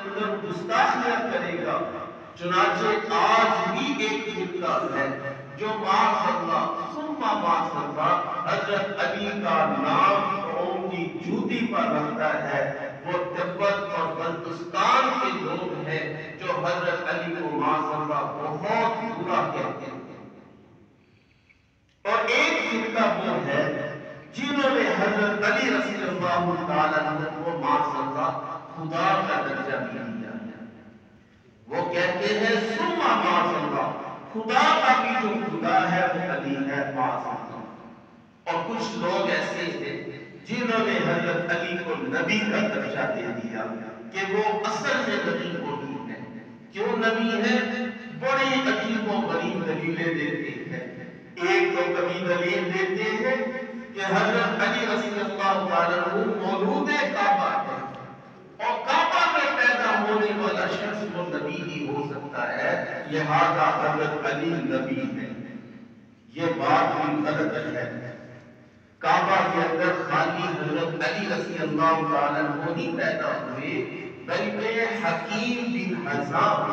اندر گستاخیاں کرے گا. چنانچہ آج بھی ایک فرقہ ہے جو معاذ اللہ ثم معاذ اللہ حضرت علی کا نام قوم کی جوتی پر رکھتا ہے. وہ تبت اور بلوچستان کے لوگ ہیں جو حضرت علی کو معاذ اللہ بہت برا کہتے ہیں. اور ایک فرقہ وہ ہے جنہوں نے حضرت علی رضی اللہ تعالیٰ عنہ کو معاذ اللہ خدا کا درجہ دیا. وہ کہتے ہیں ثم معاذ اللہ خدا کا بھی جو خدا ہے وہ علی ہے معاذ اللہ. اور کچھ لوگ ایسے تھے جنہوں نے حضرت علی کو نبی کا درجہ دے دیا کہ وہ اصل میں نبی کو نہیں ہے. کیوں نبی ہے؟ بڑی عجیب و غریب دلیلیں دیتے ہیں. ایک تو کبھی دلیل دیتے ہیں کہ حضرت علی رضی اللہ تعالیٰ عنہ مولود کعبہ ہے اور کعبہ میں پیدا ہونے والا شخص وہ نبی ہی ہو سکتا ہے، لہذا حضرت علی نبی ہے. یہ بات بھی غلط ہے. کعبہ کے اندر خالی حضرت علی رضی اللہ تعالیٰ عنہ ہی پیدا ہوئے، بلکہ حکیم بن حزام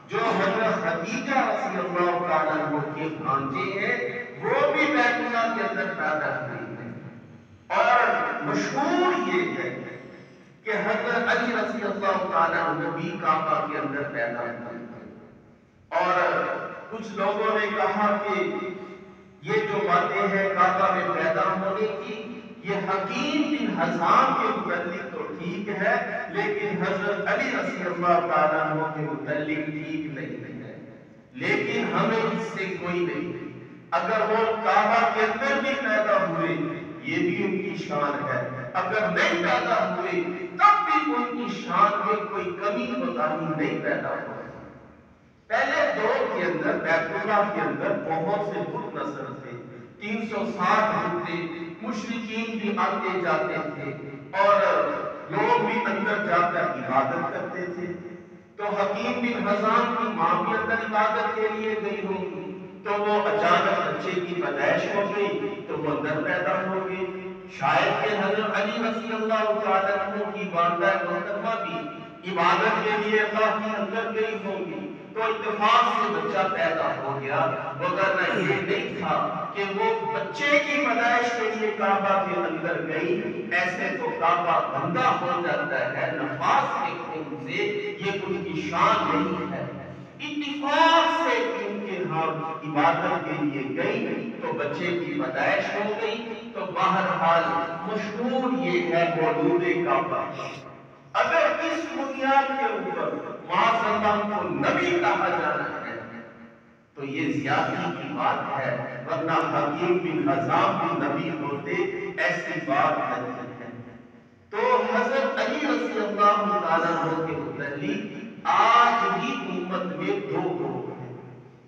جو حضرت خدیجہ رضی اللہ تعالیٰ عنہ کے بھانجے ہیں وہ بھی بیت اللہ کے اندر پیدا ہوئے ہیں. اور مشہور یہ ہے کہ حضرت علی رضی اللہ تعالیٰ عنہ بھی کعبہ کے اندر پیدا ہوئے. اور کچھ لوگوں نے کہا کہ یہ جو باتیں ہیں کعبہ میں پیدا ہونے کی یہ حکیم بن حزام کے متعلق تو ٹھیک ہے، لیکن حضرت علی رضی اللہ تعالیٰ عنہ کے متعلق ٹھیک نہیں ہے. لیکن ہمیں اس سے کوئی نہیں. اگر وہ کعبہ کے اندر بھی پیدا ہوئے یہ بھی ان کی شان ہے، اگر نہیں پیدا ہوئے تب بھی ان کی شان میں کوئی کمی کوتاہی نہیں پیدا ہوئی. پہلے دور کے اندر بیت اللہ کے اندر بہت سے بت نظر تھے. 360 بت تھے. مشرکین بھی آتے جاتے تھے اور لوگ بھی اندر جا کر عبادت کرتے تھے. تو حکیم بن حزام کی ماں بھی اندر عبادت کے لیے گئی ہوگی تو وہ اچانک بچے کی پیدائش ہو گئی تو وہ اندر پیدا ہو گئی. شاید کہ حضرت علی رضی اللہ تعالیٰ عنہ کی والدہ محترمہ بھی عبادت کے لیے اللہ کی اندر گئی ہوگی تو اتفاق سے بچہ پیدا ہو گیا. وگرنہ یہ نہیں تھا کہ وہ بچے کی پیدائش کے لیے کعبہ کے اندر گئی. ایسے تو کعبہ گندا ہو جاتا ہے نفاس کے خون سے، یہ ان کی شان نہیں ہے. اتفاق سے ان کے ہاں عبادت کے لیے گئی تو بچے کی پیدائش ہو گئی. تو بہرحال مشہور یہ ہے مولود کعبہ. اگر اس بنیاد کے اوپر معاذ اللہ کو نبی کہا جانا ہے تو یہ زیادتی کی بات ہے، ورنہ حکیم بن حزام بھی نبی ہوتے ایسی بات نہیں ہے. تو حضرت علی رضی اللہ تعالیٰ عنہ کے متعلق آج بھی امت میں دو گروہ ہیں.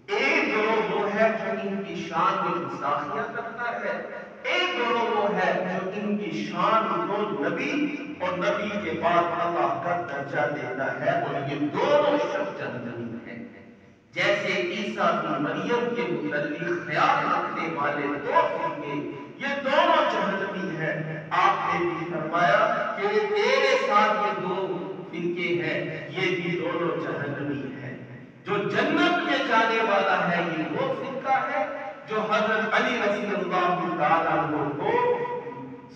ایک گروہ وہ ہے جو ان کی شان میں گستاخیاں کرتا ہے، ایک گروہ وہ ہے جو ان کی شان کو نبی اور نبی کے بعد اللہ کا درجہ دیتا ہے. اور یہ دونوں شخص جہنمی ہیں. جیسے عیسیٰ بن مریم کے متعلق خیال رکھنے والے دو فرقے یہ دونوں جہنمی ہیں. آپ نے بھی فرمایا کہ یہ تیرے ساتھ یہ دو فرقے ہیں، یہ بھی دونوں جہنمی ہیں. جو جنت میں جانے والا ہے یہ وہ فرقہ ہے جو حضرت علی رضی اللہ تعالیٰ عنہ کو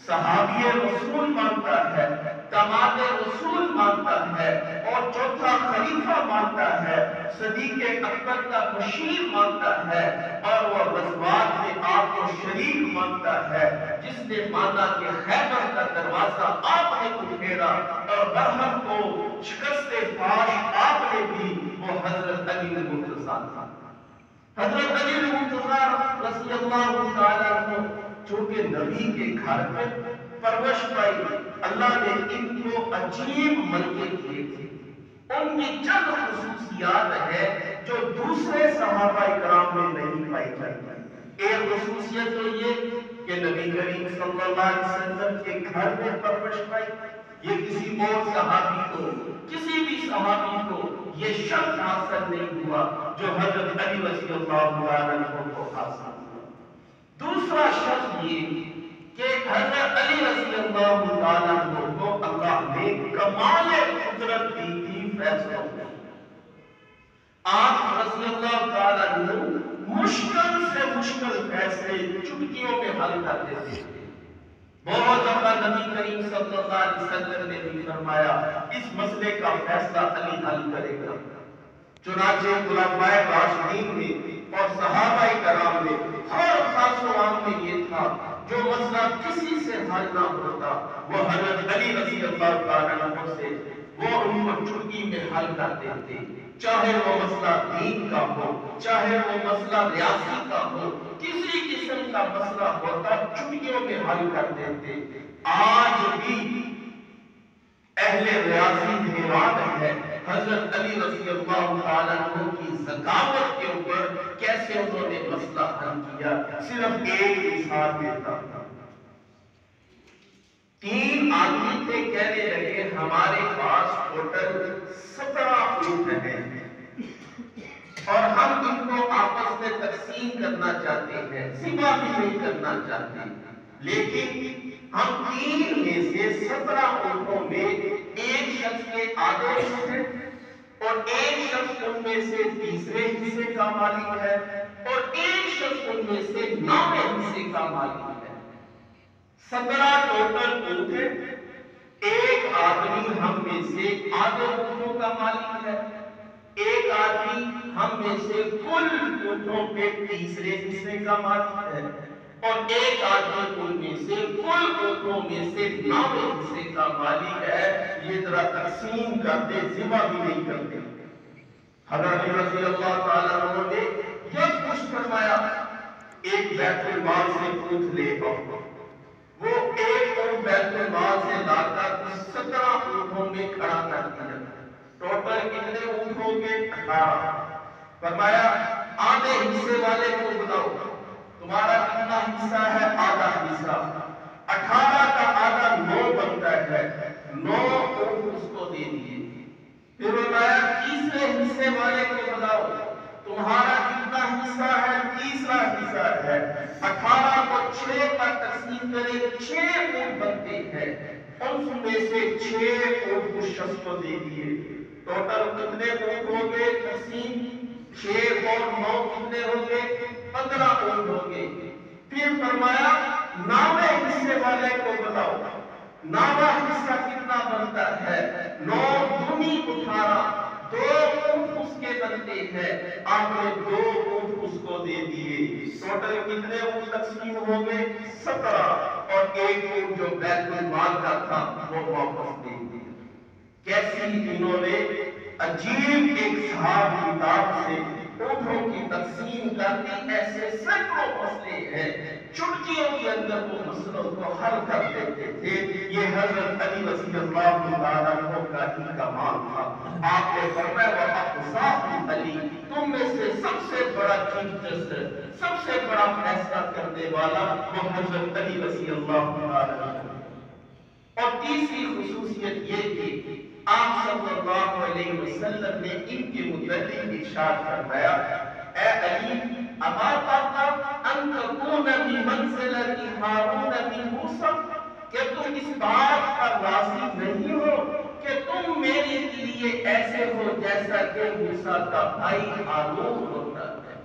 صحابی رسول مانتا ہے، داماد رسول مانتا ہے اور چوتھا خلیفہ مانتا ہے، صدیق اکبر کا مشیر مانتا ہے اور وہ غزوات میں آپ کو شریک مانتا ہے، جس نے مانا کہ خیبر کا دروازہ آپ نے اٹھیرا اور برہم کو شکست فاش آپ نے دی، وہ حضرت علی المرتضیٰ تھا. حضرت علی المرتضیٰ رضی اللہ تعالیٰ عنہ چونکہ نبی کے گھر میں پرورش پائی، اللہ نے ان کو عجیب ملکے کیے تھے. ان کی چند خصوصیات ہے جو دوسرے صحابہ کرام میں نہیں پائی جاتی. ایک خصوصیت تو یہ کہ نبی کریم صلی اللہ علیہ وسلم کے گھر میں پرورش پائی. یہ کسی اور صحابی کو، کسی بھی صحابی کو یہ شرط حاصل نہیں ہوا جو حضرت علی رضی اللہ عنہ کو حاصل ہوا. دوسرا شرط یہ کہ حضرت علی رضی اللہ عنہ کو اللہ نے کمال قدرت دی تھی فیصلوں میں آپ رضی اللہ تعالیٰ عنہ مشکل سے مشکل فیصلے چٹکیوں میں حل کر دیتے تھے۔ بہت دفعہ نبی کریم صلی اللہ علیہ وسلم نے بھی فرمایا اس مسئلے کا فیصلہ علی حل کرے گا۔ چنانچہ خلفائے راشدین میں اور صحابہ کرام میں ہر خاص و عام میں یہ تھا جو مسئلہ کسی سے حل نہ ہوتا وہ حضرت علی رضی اللہ تعالیٰ عنہ سے وہ ان کو چٹکی میں حل کر دیتے، چاہے وہ مسئلہ دین کا ہو، چاہے وہ مسئلہ ریاسی کا ہو، کسی قسم کا مسئلہ ہوتا چٹکیوں میں حل کر دیتے۔ آج بھی اہل ریاضی حیران ہے حضرت علی رضی اللہ تعالیٰ عنہ کی ذکاوت کے اوپر کیسے انہوں نے مسئلہ حل کیا۔ صرف ایک مثال دیتا ہوں، 3 آدمی تھے، کہنے لگے ہمارے پاس ٹوٹل 17 اونٹ ہیں اور ہم ان کو آپس میں تقسیم کرنا چاہتے ہیں، ذبح بھی نہیں کرنا چاہتے، لیکن ہم 3 میں سے 17 اونٹوں میں ایک شخص کے آدھے حصے اور ایک شخص ان میں سے تیسرے حصے کا مالک ہے اور ایک شخص ان میں سے 9ویں حصے کا مالک ہے۔ 17 ٹوٹل اونٹ ہیں، ایک آدمی ہم میں سے آدھے اونٹوں کا مالک ہے، ایک آدمی ہم میں سے کل اونٹوں کے تیسرے حصے کا مالک ہے اور ایک آدمی ان میں سے کل اونٹوں میں سے 9ویں حصے کا مالک ہے۔ یہ ذرا تقسیم کرتے، ذبح بھی نہیں کرتے۔ حضرت رضی اللہ تعالیٰ عنہ نے یہ کچھ فرمایا ایک بیت المال سے اونٹ لے آؤ۔ وہ ایک اونٹ بیت المال سے لا کر 17 اونٹوں میں کھڑا کر دیا۔ ٹوٹل کتنے اونٹ ہوں گے؟ 18۔ فرمایا آدھے حصے والے کو بلاؤ، تمہارا کتنا حصہ ہے؟ آدھا حصہ۔ 18 کا آدھا 9 بنتا ہے، 9 اونٹ اس کو دے دیے۔ پھر فرمایا تیسرے حصے والے کو بلاؤ، تمہارا کتنا حصہ ہے؟ تیسرا حصہ ہے۔ 18 کو 6 پر تقسیم کرے، 6 اونٹ بنتے ہیں، ان میں سے 6 اونٹ اس شخص کو دے دیے۔ ٹوٹل کتنے اونٹ ہو گئے تقسیم؟ 6 اور 9 کتنے ہو گئے؟ 15 اونٹ ہو گئے۔ پھر فرمایا 9ویں حصے والے کو بلاؤ، 9واں حصہ کتنا بنتا ہے؟ 9 دونی 18، 2 اونٹ اس کے بنتے ہیں، آپ نے 2 اونٹ اس کو دے دیے۔ ٹوٹل کتنے اونٹ تقسیم ہو گئے؟ 17، اور ایک اونٹ جو بیت المال کا تھا وہ واپس دے دیا۔ کیسی انہوں نے عجیب ایک حساب کتاب سے اونٹوں کی تقسیم کرتی، ایسے سینکڑوں مسئلے ہیں، چٹکیوں کے اندر وہ مسئلوں کو حل کر دیتے تھے۔ یہ حضرت علی رضی اللہ تعالیٰ عنہ کا ہی کمال تھا۔ آپ نے فرمایا وَأَقْصَاكُمْ علی، تم میں سے سب سے بڑا چیف جسٹس، سب سے بڑا فیصلہ کرنے والا وہ حضرت علی رضی اللہ تعالیٰ عنہ۔ اور تیسری خصوصیت یہ تھی آپ صلی اللہ علیہ وسلم نے ان کے متعلق ارشاد فرمایا، اے علی اما ترضى ان تكون بمنزلة هارون من موسى، کہ تم اس بات پر راضی نہیں ہو کہ تم میرے لیے ایسے ہو جیسا کہ موسیٰ کا بھائی ہارون ہوتا ہے۔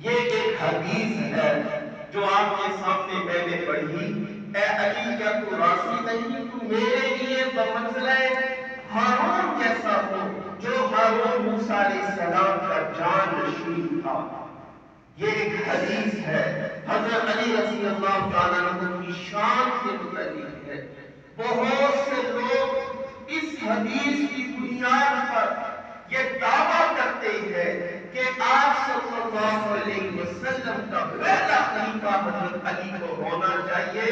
یہ ایک حدیث ہے جو آپ کے سامنے میں نے پڑھی، اے علی کیا تو راضی نہیں تو میرے لیے بمنزلہ ہارون جیسا ہو جو ہارون موسیٰ علیہ السلام کا جانشین تھا۔ یہ ایک حدیث ہے، حضرت علی رضی اللہ تعالیٰ عنہ کی شان سے متعلق ہے۔ بہت سے لوگ اس حدیث کی بنیاد پر یہ دعویٰ کرتے ہیں کہ آپ صلی اللہ علیہ وسلم کا پہلا خلیفہ حضرت علی کو ہونا چاہیے،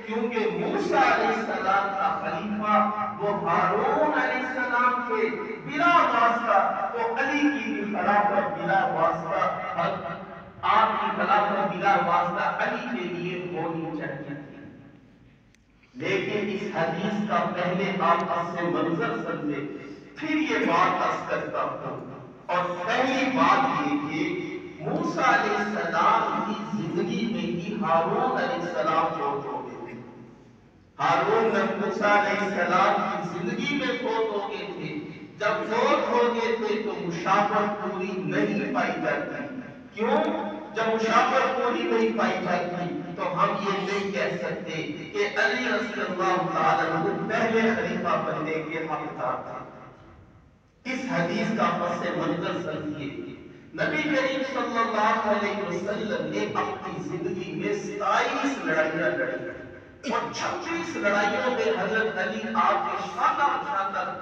کیونکہ موسیٰ علیہ السلام کا خلیفہ وہ ہارون علیہ السلام کے بلا واسطہ، وہ علی کی خلافت بلا واسطہ، آپ کی خلافت بلا واسطہ علی کے لیے ہونی چاہیے تھی۔ لیکن اس حدیث کا پہلے آپ اس سے منظر سمجھے، پھر یہ بات عرض کرتا ہوں۔ اور پہلی بات یہ کہ موسیٰ علیہ السلام کی زندگی میں ہی ہارون علیہ السلام فوت ہو گئے تھے۔ ہارون موسیٰ علیہ السلام کی زندگی میں فوت ہو گئے تھے، جب فوت ہو گئے تھے تو مشابہت پوری نہیں پائی جاتی. کیوں؟ جب مشابہت پوری نہیں پائی جاتی تو ہم یہ نہیں کہہ سکتے کہ علی رضی اللہ تعالیٰ عنہ پہلے خلیفہ بننے کے حقدار تھے. اس حدیث کا پس منظر سمجھیے. نبی کریم صلی اللہ علیہ وسلم نے اپنی زندگی میں 27 لڑائیاں لڑی اور 26 لڑائیوں میں حضرت علی آپ کے شاندار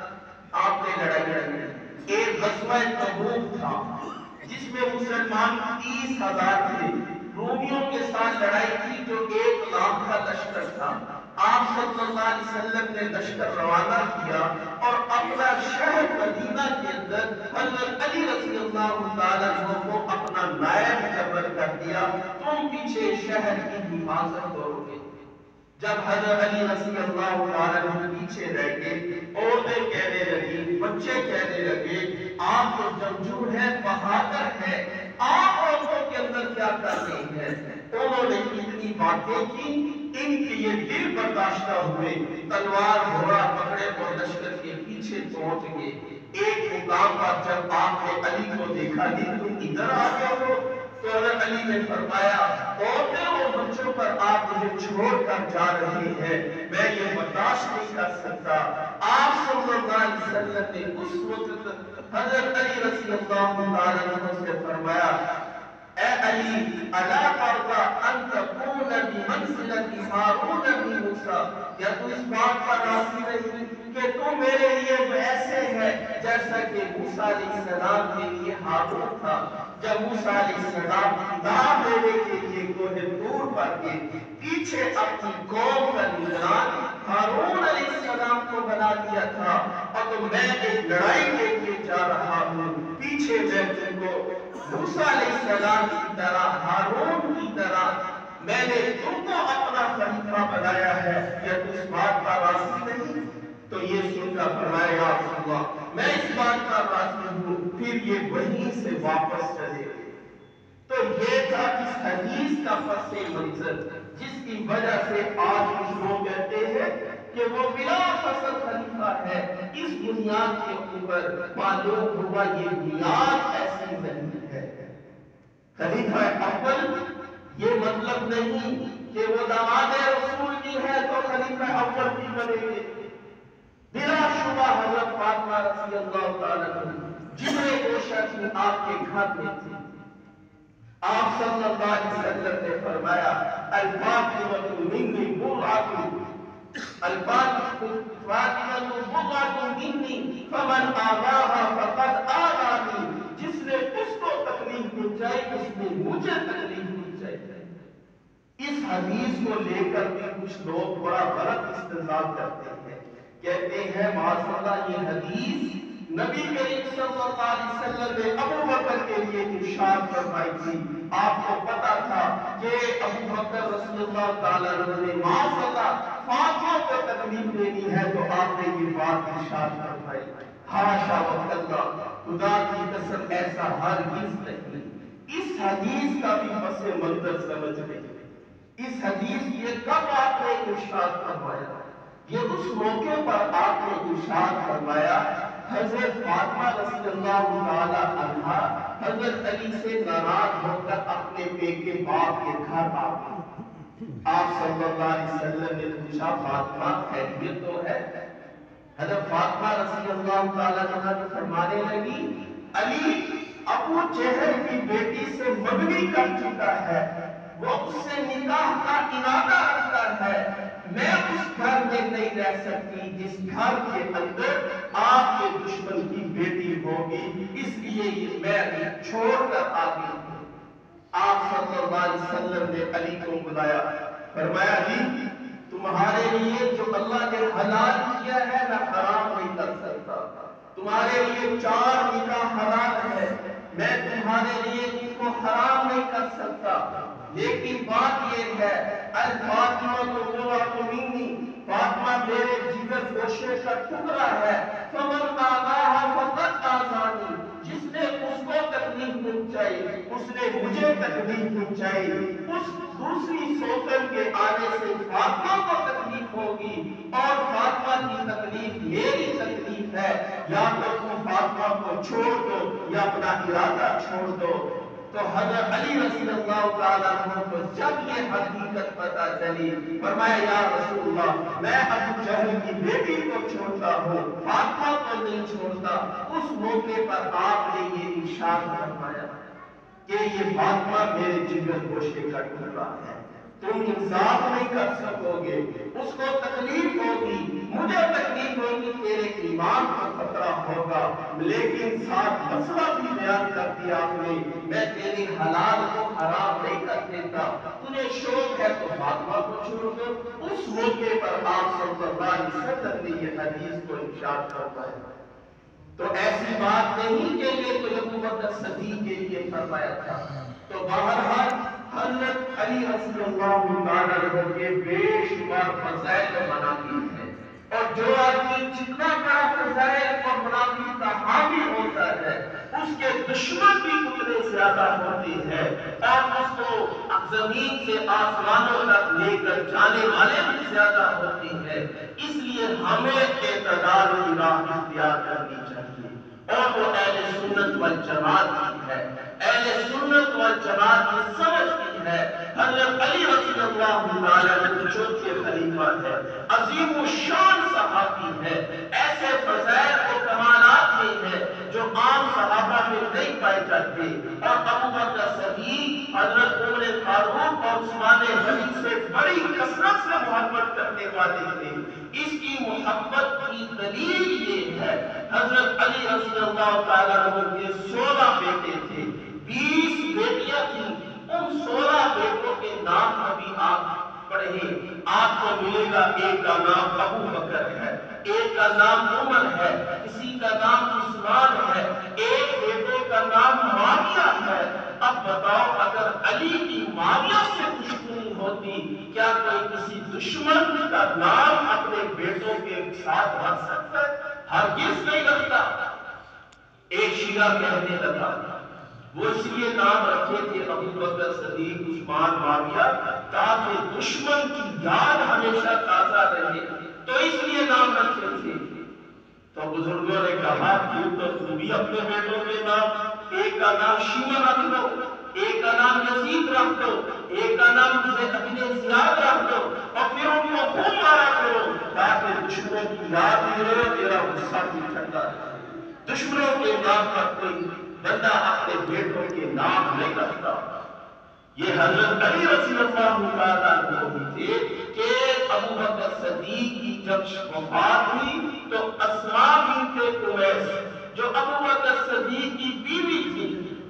آپ نے لڑائیاں لڑی. ایک غزوہ تبوک تھا جس میں مسلمان 30,000 تھے. رومیوں کے ساتھ لڑائی تھی جو 1 لاکھ کا لشکر تھا. آپ صلی اللہ علیہ وسلم نے لشکر روانہ کیا اور اپنا شہر مدینہ کے اندر حضرت علی رضی اللہ تعالیٰ عنہ کو اپنا نائب مقرر کر دیا. تم پیچھے شہر کی حفاظت کرو گے. جب حضرت علی رضی اللہ تعالیٰ عنہ پیچھے رہ گئے، عورتیں کہنے لگی، بچے کہنے لگے آپ تو جنگجو ہے، بہادر ہے، آپ عورتوں کے اندر کیا کر رہی ہیں؟ انہوں نے اتنی باتیں کی، ان کے یہ دل برداشتہ ہوئے، تلوار گھوڑا پکڑے اور لشکر کے پیچھے پہنچ گئے. ایک مقام پر جب آپ نے علی کو دیکھا کہ تم ادھر آ گئے ہو، تو حضرت علی نے فرمایا عورتیں اور بچوں پر آپ مجھے چھوڑ کر جا رہے ہیں، میں یہ برداشت نہیں کر سکتا. آپ صلی اللہ علیہ وسلم نے اس وقت حضرت علی رضی اللہ تعالیٰ عنہ سے فرمایا اے علی الا ترضى ان تكون بمنزلة هارون بن موسى، کیا تو اس بات پر راضی نہیں کہ تو میرے لیے ویسے ہے جیسا کہ موسیٰ علیہ السلام کے لیے ہارون تھا. جب موسیٰ علیہ السلام کتاب لینے کے لیے کوہ طور پر گئے، پیچھے اپنی قوم کا نگران ہارون علیہ السلام کو بنا دیا تھا اور تو میں ایک لڑائی کے لیے جا رہا ہوں، پیچھے میں تم کو موسیٰ علیہ السلام کی طرح ہارون کی طرح میں نے تم کو اپنا خلیفہ بنایا ہے، یا تو اس بات کا راضی نہیں؟ تو یہ سن کر فرمایا یا رسول اللہ میں اس بات کا راضی ہوں. پھر یہ وہیں سے واپس چلے گئے. تو یہ تھا اس حدیث کا پس منظر جس کی وجہ سے آج کچھ لوگ کہتے ہیں کہ وہ بلا فصل خلیفہ ہے. اس بنیاد کے اوپر معلوم ہوا یہ بنیاد ایسی نہیں ہے. خلیفہ اول یہ مطلب نہیں کہ وہ داماد رسول کی ہے تو خلیفہ اول بھی بنے گے. بلا شبہ حضرت فاطمہ رضی اللہ تعالیٰ عنہ جنہیں گوشہ کی آپ کے گھر میں تھی. آپ صلی اللہ علیہ وسلم نے فرمایا الفاطمۃ منی بضعۃ، الفاطمۃ بضعۃ منی فمن آذاها فقد آذانی، جس نے اس کو تکلیف پہنچائی اس نے مجھے تکلیف پہنچائی. اس حدیث کو لے کر بھی کچھ لوگ بڑا غلط استدلال کرتے ہیں. کہتے ہیں معاذ اللہ یہ حدیث نبی کریم صلی اللہ علیہ وسلم نے ابو بکر کے لیے ارشاد فرمائی تھی. آپ کو پتا تھا کہ ابو بکر رضی اللہ تعالیٰ عنہ نے معاذ اللہ فاطمہ کو تکلیف دینی ہے تو آپ نے یہ بات ارشاد فرمائی. حاشا وکلا، خدا کی قسم ایسا ہرگز نہیں. اس حدیث کا بھی پس منظر سمجھ لیں. اس حدیث یہ کب آپ نے ارشاد فرمایا؟ یہ اس موقع پر آپ نے ارشاد فرمایا حضرت فاطمہ رضی اللہ تعالی عنہا حضرت علی سے ناراض ہو کر اپنے بیٹے باپ کے گھر آ گئی. آپ صلی اللہ علیہ وسلم نے پوچھا فاطمہ خیریت تو ہے؟ حضرت فاطمہ رضی اللہ تعالی عنہا نے فرمانے لگی علی ابو جہل کی بیٹی سے مگنی کر چکا ہے، وہ اس سے نکاح کا ارادہ رکھتا ہے. میں اس گھر میں نہیں رہ سکتی جس گھر کے اندر آپ کے دشمن کی بیٹی ہوگی، اس لیے میں چھوڑ کر آ گئی ہوں. آپ صلی اللہ علیہ وسلم نے علی کو بلایا، فرمایا علی تمہارے لیے جو اللہ نے حلال کیا ہے میں حرام نہیں کر سکتا. تمہارے لیے 4 نکاح حلال ہے، میں تمہارے لیے اس کو حرام نہیں کر سکتا. لیکن بات یہ ہے الفاطمہ بضعۃ منی، فاطمہ میرے جگر گوشے کا ٹکڑا ہے. فمن آذاها فقد آذانی، جس نے اس کو تکلیف پہنچائی اس نے مجھے تکلیف پہنچائی. اس دوسری سوتن کے آنے سے فاطمہ کو تکلیف تکلیف ہوگی اور فاطمہ کی تکلیف میری تکلیف ہے، یا تو تم فاطمہ کو چھوڑ دو یا اپنا ارادہ چھوڑ دو۔ تو حضرت علی رضی اللہ تعالیٰ عنہ کو جب یہ حقیقت پتہ چلی، فرمایا یا رسول اللہ میں ابو جہل کی بیٹی کو چھوڑتا ہوں، فاطمہ کو نہیں چھوڑتا۔ اس موقع پر آپ نے یہ ارشاد فرمایا کہ یہ فاطمہ میرے جگر گوشے کا ٹکڑا ہے، تم انصاف نہیں کر سکو گے، اس کو تکلیف ہوگی، مجھے تکلیف ہوگی، تیرے ایمان کو خطرہ ہوگا، لیکن ساتھ مسئلہ بھی بیان کر دیا آپ نے، میں تیرے حلال کو حرام نہیں کر دیتا، تجھے شوق ہے تو فاطمہ کو چھوڑ دو۔ اس موقع پر آپ صلی اللہ علیہ وسلم نے یہ حدیث کو ارشاد فرمایا۔ تو ایسی بات نہیں کہ یہ تو ابو بکر صدیق کے لیے فرمایا تھا۔ تو بہرحال حضرت علی رضی اللہ تعالیٰ عنہ کے بے شمار فضائل و مناقب ہیں، اور جو آدمی جتنا بڑا فضائل اور مناقب کا حامی ہوتا ہے اس کے دشمن بھی اتنے زیادہ ہوتے ہیں، اور اس کو زمین سے آسمانوں تک لے کر جانے والے بھی زیادہ ہوتے ہیں۔ اس لیے ہمیں اعتدال کی راہ اختیار کرنی چاہیے، اور وہ اہل سنت والجماعت کی ہے۔ اہل سنت والجماعت کی سمجھ کی ہے حضرت علی رضی اللہ تعالیٰ عنہ چوتھے خلیفہ ہے، عظیم الشان صحابی ہے، ایسے فضائل و کمالات میں ہے جو عام صحابہ میں نہیں پائے جاتے، اور ابو بکر صدیق حضرت عمر فاروق اور عثمان غنی سے بڑی کثرت سے محبت کرنے والے تھے۔ اس کی محبت کی دلیل یہ ہے حضرت علی رضی اللہ تعالیٰ عنہ کے 16 بیٹے تھے، 20 بیٹیاں تھیں، ان 16 بیٹوں کے نام ابھی آپ پڑھیں، آپ کو ملے گا ایک کا نام ابو بکر ہے، ایک کا نام عمر ہے، کسی کا نام عثمان ہے، ایک بیٹے کا نام معاویہ ہے۔ اب بتاؤ اگر علی کی معاویہ سے دشمنی ہوتی، کیا کوئی کسی دشمن کا نام اپنے بیٹوں کے ساتھ رکھ سکتا ہے؟ ہرگز نہیں رکھتا۔ ایک شیعہ کہنے لگا وہ اس لیے نام رکھے تھے ابو بکر صدیق عثمان معاویہ تاکہ دشمن کی یاد ہمیشہ تازہ رہے، تو اس لیے نام رکھے تھے۔ تو بزرگوں نے کہا کہ تو تم بھی اپنے بیٹوں کے نام، ایک کا نام شیعہ رکھ دو، ایک کا نام یزید رکھ دو، ایک کا نام ابن زیاد رکھ دو، اور پھر ان کو خوب مارا کرو تاکہ دشمنوں کی یاد بھی رہے، تیرا غصہ بھی ٹھنڈا رہے۔ دشمنوں کے نام پر کوئی بندہ اپنے بیٹوں کے نام نہیں رکھتا۔ یہ حضرت علی رضی اللہ تعالیٰ عنہ بھی تھے کہ ابو بکر صدیق کی جب وفات ہوئی تو اسماء بنت امیس جو ابو بکر صدیق کی بیوی تھی،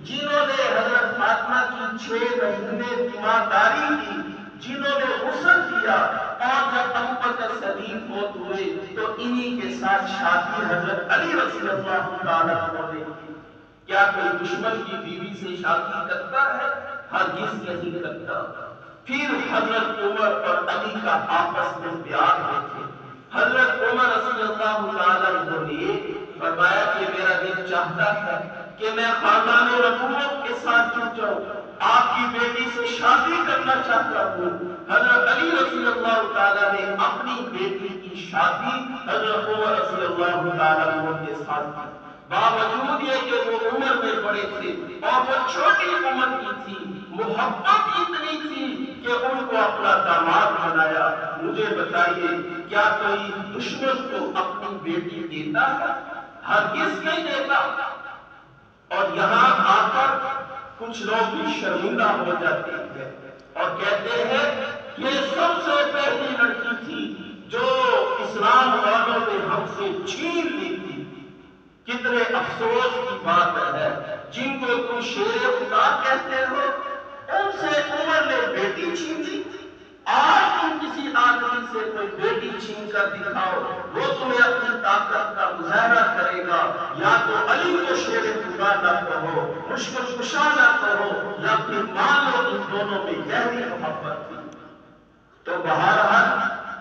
جنہوں نے حضرت فاطمہ کی 6 مہینے تیمارداری کی، جنہوں نے غسل کیا، اور جب ابو بکر صدیق فوت ہوئے تو انہی کے ساتھ شادی حضرت علی رضی اللہ تعالیٰ عنہ نے کی۔ کیا کوئی دشمن کی بیوی سے شادی کرتا ہے؟ ہرگز نہیں کرتا۔ پھر حضرت عمر اور علی کا آپس میں پیار ہوتے، حضرت عمر رضی اللہ تعالیٰ عنہ نے فرمایا کہ میرا دل چاہتا ہے کہ میں خاندان نبوت کے ساتھ جڑ جاؤں، آپ کی بیٹی سے شادی کرنا چاہتا ہوں۔ حضرت علی رضی اللہ تعالیٰ نے اپنی بیٹی کی شادی حضرت عمر رضی اللہ تعالیٰ عنہ کے ساتھ کی، باوجود یہ کہ وہ عمر میں بڑے تھے اور وہ چھوٹی عمر کی تھی، محبت اتنی تھی کہ ان کو اپنا داماد بنایا۔ مجھے بتائیے کیا کوئی دشمن کو اپنی بیٹی دیتا ہے؟ ہرگز نہیں دیتا۔ اور یہاں آ کر کچھ لوگ بھی شرمندہ ہو جاتے ہیں اور کہتے ہیں یہ سب سے پہلی لڑکی تھی جو اسلام والوں نے ہم سے چھین لی تھی۔ کتنے افسوس کی بات ہے، جن کو تم شیر خدا کہتے ہو ان سے عمر نے بیٹی چھین لی۔ آج تم کسی آدمی سے کوئی بیٹی چھین کر دکھاؤ، وہ تمہیں اپنی طاقت کا مظاہرہ کرے گا، یا تو علی کو شیر خدا نہ کہو، مشکل کشا نہ کہو، یا پھر مان لو ان دونوں میں گہری محبت تھی۔ تو بہرحال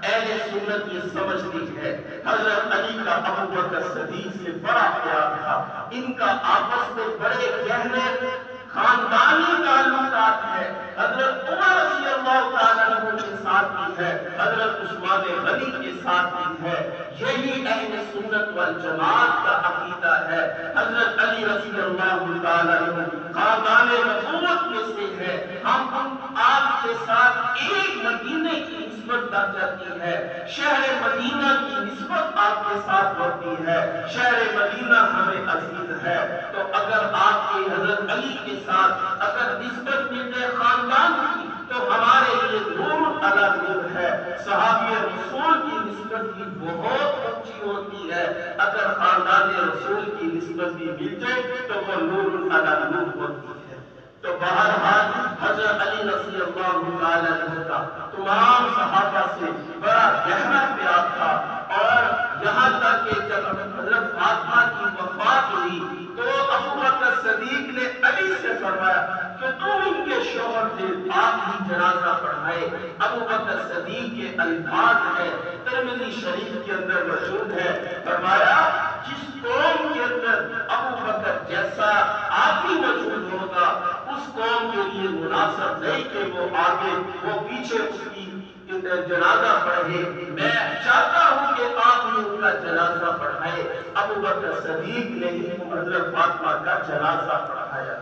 اہل سنت یہ سمجھتی ہے حضرت علی کا ابو بکر صدیق سے بڑا پیار تھا، ان کا آپس میں بڑے گہرے خاندانی تعلقات ہے۔ حضرت عمر رضی اللہ تعالیٰ عنہ کے ساتھ ساتھ کی ہے، حضرت عثمان غنی کے ساتھ کی ہے۔ یہی اہل سنت والجماعت کا عقیدہ ہے۔ حضرت علی رضی اللہ تعالیٰ عنہ خاندان نبوت میں سے ہے۔ ہم آپ کے ساتھ ایک مدینے کی نسبت لگ جاتی ہے، شہر مدینہ کی نسبت آپ کے ساتھ ہوتی ہے، شہر مدینہ ہمیں عزیز ہے۔ تو اگر آپ کے حضرت علی کے ساتھ اگر نسبت ملے خاندان کی تو ہمارے لیے نور علی نور ہے۔ صحابی رسول کی نسبت بھی بہت اونچی ہوتی ہے، اگر خاندان رسول کی نسبت بھی مل جائے تو وہ نور علی نور ہوتی ہے۔ تو بہرحال حضرت علی رضی اللہ تعالیٰ عنہ کا تمام صحابہ سے بڑا گہرا پیار تھا، اور یہاں تک کہ جب حضرت فاطمہ کی وفات ہوئی تو ابو بکر صدیق نے علی سے فرمایا کہ تم ان کے شوہر سے آپ ہی جنازہ پڑھائے۔ ابو بکر صدیق کے الفاظ ہے، ترمذی شریف کے اندر موجود ہے، فرمایا جس قوم کے اندر ابو بکر جیسا آدمی موجود ہوگا اس قوم کے لیے مناسب نہیں کہ وہ آگے وہ پیچھے اس کی جنازہ پڑھے۔ میں چاہتا ہوں کہ آپ ہی ان کا جنازہ پڑھائے۔ ابو بکر صدیق نے ہی حضرت فاطمہ کا جنازہ پڑھایا۔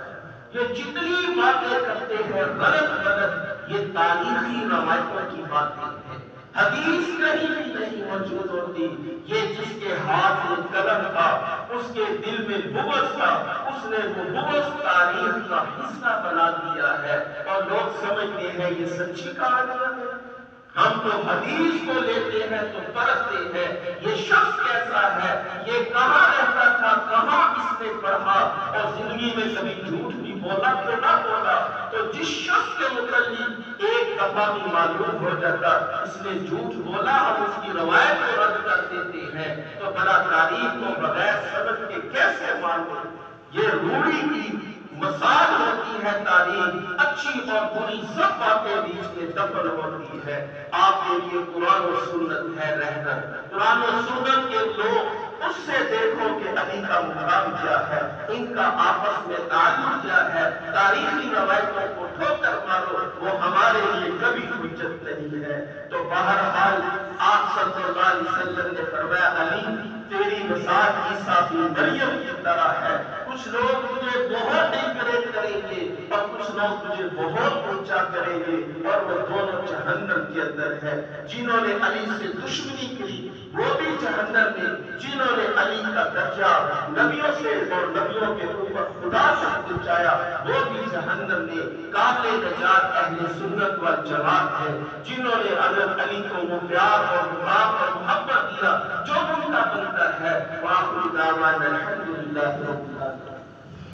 یہ جتنی باتیں کرتے ہیں غلط یہ تاریخی روایتوں کی باتیں ہیں، حدیث کہیں بھی نہیں موجود ہوتی۔ یہ جس کے ہاتھ میں قلم تھا اس کے دل میں بغض تھا، اس نے وہ بغض تاریخ کا حصہ بنا دیا ہے، اور لوگ سمجھتے ہیں یہ سچی کہانیاں ہیں۔ ہم تو حدیث کو لیتے ہیں تو پرکھتے ہیں، یہ شخص کیسا ہے، یہ کہاں رہتا تھا، کہاں اس نے پڑھا، اور زندگی میں کبھی جھوٹ بھی بولا تو نہ بولا۔ تو جس شخص کے متعلق ایک دفعہ بھی معلوم ہو جاتا اس نے جھوٹ بولا، ہم اس کی روایت کو رد کر دیتے ہیں، تو بڑا تاریخ کو بغیر سمجھ کے کیسے مانتے؟ یہ روڑی کی مثال ہوتی ہے تاریخ، اچھی اور بری سب باتیں بیچ میں دفن ہوتی ہے۔ آپ کے لیے قرآن و سنت ہے رہنر، قرآن و سنت کے لوگ اس سے دیکھو کہ علی کا مقام کیا ہے، ان کا آپس میں تعلق کیا ہے، تاریخی روایتوں کو ٹھوکر مارو، وہ ہمارے لیے کبھی حجت نہیں ہے۔ تو بہرحال آپ صلی اللہ علیہ وسلم نے فرمایا علی تیری مثال عیسیٰ بن مریم کی طرح ہے۔ کچھ لوگ تجھے بہت انکریج کریں گے اور کچھ لوگ تجھے بہت اونچا کریں گے، اور وہ دونوں جہنم کے اندر ہے۔ جنہوں نے علی سے دشمنی کی وہ بھی جہنم میں، جنہوں نے علی کا درجہ نبیوں سے اور نبیوں کے اوپر خدا سے پہنچایا وہ بھی جہنم میں۔ قابل نجات اہل سنت والجماعت ہے، جنہوں نے حضرت علی کو وہ پیار اور مقام اور محبت دیا جو ان کا بنتا ہے۔ وآخر دعوانا الحمدللہ رب